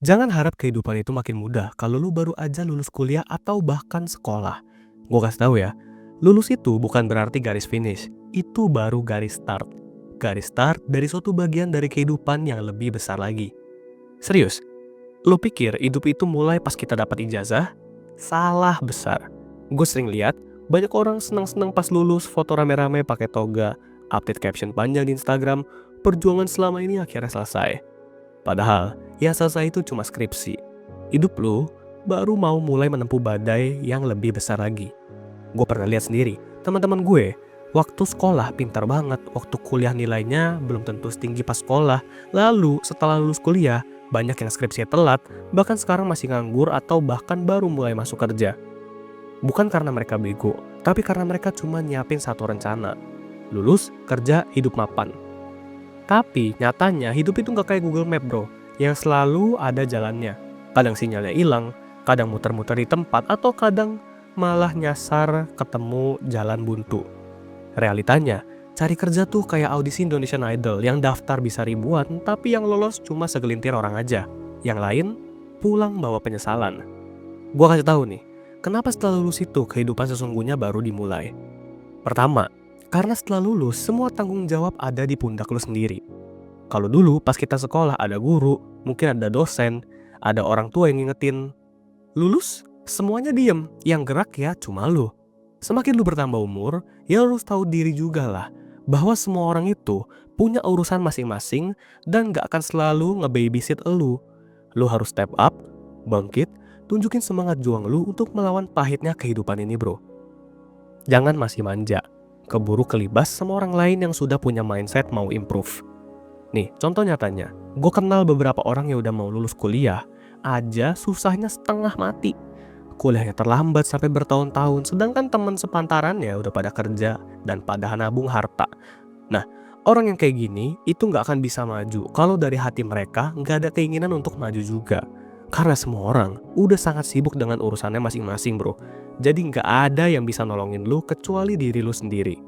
Jangan harap kehidupan itu makin mudah kalau lu baru aja lulus kuliah atau bahkan sekolah. Gue kasih tahu ya, lulus itu bukan berarti garis finish, itu baru garis start. Garis start dari suatu bagian dari kehidupan yang lebih besar lagi. Serius, lu pikir hidup itu mulai pas kita dapat ijazah? Salah besar. Gue sering lihat banyak orang senang-senang pas lulus, foto rame-rame pakai toga, update caption panjang di Instagram, perjuangan selama ini akhirnya selesai. Padahal, yang selesai itu cuma skripsi. Hidup lu baru mau mulai menempuh badai yang lebih besar lagi. Gue pernah lihat sendiri, teman-teman gue, waktu sekolah pintar banget, waktu kuliah nilainya belum tentu setinggi pas sekolah. Lalu setelah lulus kuliah, banyak yang skripsinya telat, bahkan sekarang masih nganggur atau bahkan baru mulai masuk kerja. Bukan karena mereka bego, tapi karena mereka cuma nyiapin satu rencana. Lulus, kerja, hidup mapan. Tapi nyatanya hidup itu nggak kayak Google Map bro, yang selalu ada jalannya. Kadang sinyalnya hilang, kadang muter-muter di tempat, atau kadang malah nyasar ketemu jalan buntu. Realitanya, cari kerja tuh kayak audisi Indonesian Idol yang daftar bisa ribuan, tapi yang lolos cuma segelintir orang aja. Yang lain, pulang bawa penyesalan. Gua kasih tahu nih, kenapa setelah lulus itu kehidupan sesungguhnya baru dimulai. Pertama, karena setelah lulus, semua tanggung jawab ada di pundak lu sendiri. Kalau dulu pas kita sekolah ada guru, mungkin ada dosen, ada orang tua yang ngingetin. Lulus, semuanya diem, yang gerak ya cuma lu. Semakin lu bertambah umur, ya lu harus tahu diri juga lah, bahwa semua orang itu punya urusan masing-masing dan gak akan selalu nge-babysit lu. Lu harus step up, bangkit, tunjukin semangat juang lu untuk melawan pahitnya kehidupan ini bro. Jangan masih manja, keburu kelibas sama orang lain yang sudah punya mindset mau improve. Nih, contoh nyatanya, gue kenal beberapa orang yang udah mau lulus kuliah, aja susahnya setengah mati. Kuliahnya terlambat sampai bertahun-tahun, sedangkan teman sepantarannya udah pada kerja dan pada nabung harta. Nah, orang yang kayak gini itu gak akan bisa maju kalau dari hati mereka gak ada keinginan untuk maju juga. Karena semua orang udah sangat sibuk dengan urusannya masing-masing bro. Jadi gak ada yang bisa nolongin lu kecuali diri lu sendiri.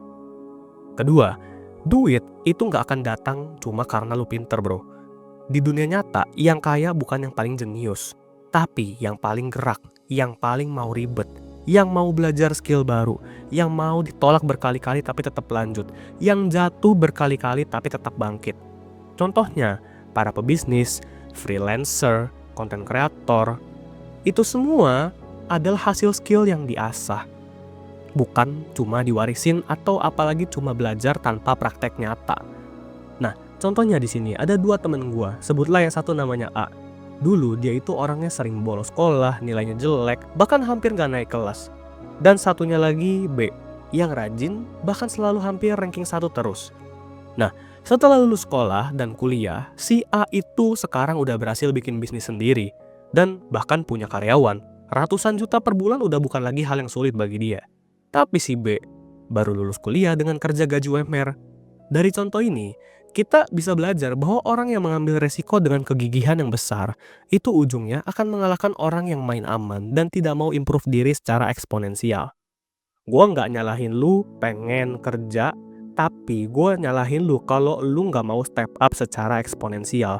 Kedua, duit itu gak akan datang cuma karena lu pinter bro. Di dunia nyata, yang kaya bukan yang paling jenius, tapi yang paling gerak, yang paling mau ribet, yang mau belajar skill baru, yang mau ditolak berkali-kali tapi tetap lanjut, yang jatuh berkali-kali tapi tetap bangkit. Contohnya, para pebisnis, freelancer, content creator, itu semua adalah hasil skill yang diasah. Bukan cuma diwarisin atau apalagi cuma belajar tanpa praktek nyata. Nah, contohnya di sini ada dua temen gue, sebutlah yang satu namanya A. Dulu dia itu orangnya sering bolos sekolah, nilainya jelek, bahkan hampir gak naik kelas. Dan satunya lagi B, yang rajin, bahkan selalu hampir ranking 1 terus. Nah, setelah lulus sekolah dan kuliah, si A itu sekarang udah berhasil bikin bisnis sendiri. Dan bahkan punya karyawan, ratusan juta per bulan udah bukan lagi hal yang sulit bagi dia. Tapi si B baru lulus kuliah dengan kerja gaji UMR. Dari contoh ini, kita bisa belajar bahwa orang yang mengambil resiko dengan kegigihan yang besar, itu ujungnya akan mengalahkan orang yang main aman dan tidak mau improve diri secara eksponensial. Gua nggak nyalahin lu pengen kerja, tapi gue nyalahin lu kalau lu nggak mau step up secara eksponensial.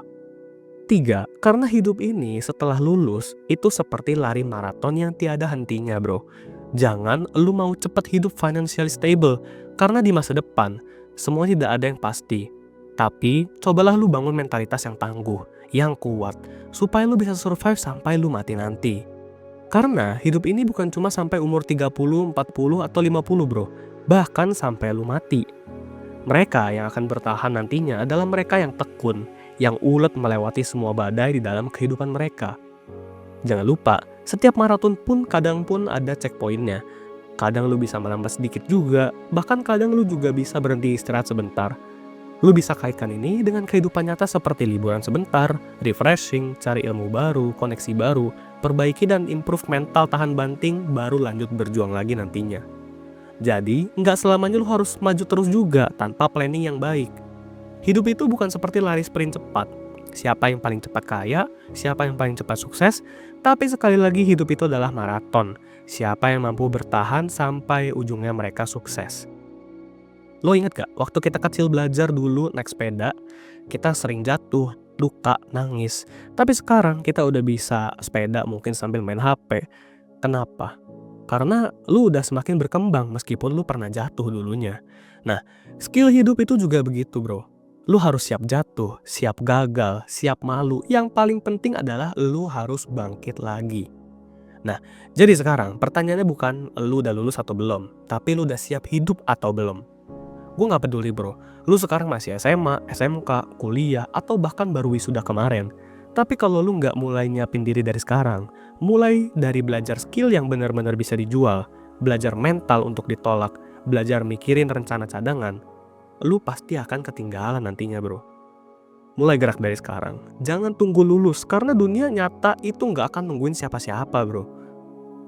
3, karena hidup ini setelah lulus itu seperti lari maraton yang tiada hentinya bro. Jangan lu mau cepat hidup financially stable, karena di masa depan semua tidak ada yang pasti. Tapi cobalah lu bangun mentalitas yang tangguh, yang kuat, supaya lu bisa survive sampai lu mati nanti. Karena hidup ini bukan cuma sampai umur 30, 40, atau 50 bro, bahkan sampai lu mati. Mereka yang akan bertahan nantinya adalah mereka yang tekun, yang ulet melewati semua badai di dalam kehidupan mereka. Jangan lupa, setiap maraton pun kadang pun ada checkpointnya. Kadang lu bisa melambat sedikit juga, bahkan kadang lu juga bisa berhenti istirahat sebentar. Lu bisa kaitkan ini dengan kehidupan nyata seperti liburan sebentar, refreshing, cari ilmu baru, koneksi baru, perbaiki dan improve mental tahan banting, baru lanjut berjuang lagi nantinya. Jadi, nggak selamanya lu harus maju terus juga tanpa planning yang baik. Hidup itu bukan seperti lari sprint cepat. Siapa yang paling cepat kaya, siapa yang paling cepat sukses, tapi sekali lagi hidup itu adalah maraton. Siapa yang mampu bertahan sampai ujungnya mereka sukses. Lo inget gak, waktu kita kecil belajar dulu naik sepeda, kita sering jatuh, duka, nangis. Tapi sekarang kita udah bisa sepeda mungkin sambil main HP. Kenapa? Karena lu udah semakin berkembang meskipun lu pernah jatuh dulunya. Nah, skill hidup itu juga begitu, Bro. Lu harus siap jatuh, siap gagal, siap malu. Yang paling penting adalah lu harus bangkit lagi. Nah, jadi sekarang pertanyaannya bukan lu udah lulus atau belum, tapi lu udah siap hidup atau belum. Gue gak peduli, Bro. Lu sekarang masih SMA, SMK, kuliah, atau bahkan baru wisuda kemarin. Tapi kalau lu nggak mulai nyiapin diri dari sekarang, mulai dari belajar skill yang benar-benar bisa dijual, belajar mental untuk ditolak, belajar mikirin rencana cadangan, lu pasti akan ketinggalan nantinya, Bro. Mulai gerak dari sekarang. Jangan tunggu lulus, karena dunia nyata itu nggak akan nungguin siapa-siapa, Bro.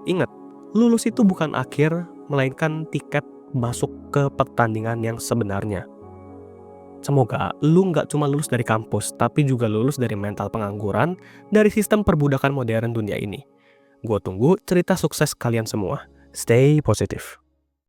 Ingat, lulus itu bukan akhir, melainkan tiket masuk ke pertandingan yang sebenarnya. Semoga lu nggak cuma lulus dari kampus, tapi juga lulus dari mental pengangguran, dari sistem perbudakan modern dunia ini. Gue tunggu cerita sukses kalian semua. Stay positive.